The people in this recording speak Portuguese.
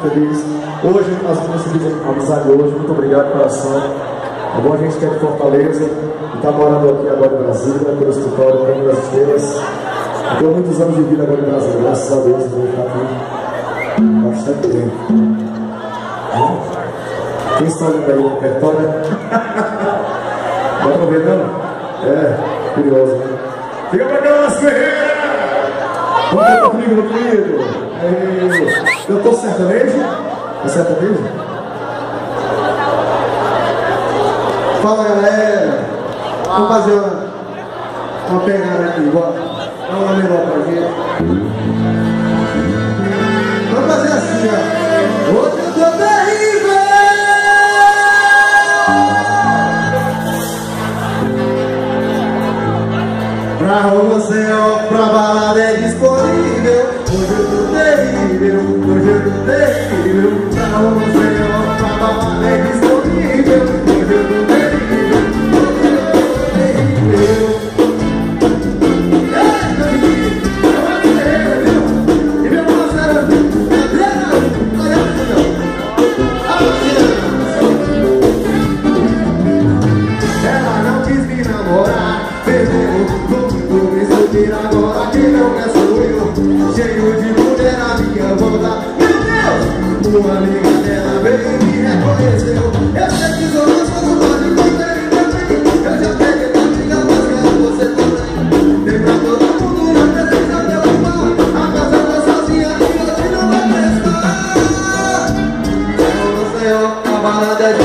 Feliz. Hoje nós vamos conseguir amizade hoje. Muito obrigado, coração. É bom, a gente que é de Fortaleza e está morando aqui agora em Brasília, pelo escritório Caminho das Estrelas. Deu muitos anos de vida agora em Brasília, graças a Deus, eu vou ficar aqui bastante tempo. Quem está olhando aí o repertório? Dá pra ver, não? É, curioso, né? Fica pra cá, Márcio Ferreira! Vamos cantar comigo, meu querido! Eu tô sertanejo? É sertanejo? Fala, galera! Vamos fazer uma pegada aqui, bora. Dá uma melhor pra gente. Vamos fazer assim, ó. Hoje eu tô terrível! Pra você, ó, pra balada é disponível. Hoje eu tô terrível, hoje eu tô terrível. Pra você, ó, pra balada é disponível. Hoje eu tô terrível, hoje eu tô terrível. E meu parceiro, ela não quis me namorar, agora quem não quer sou eu. Cheio de mulher na minha volta. Meu Deus! Uma amiga dela veio e me reconheceu. Eu sei que sou gostoso, mas encontrei também. Eu já peguei pra brigar, mas quero você também. Tem pra todo mundo, não precisa me ocupar. A casa tá sozinha e hoje não vai prestar. Com você, ó, a balada é de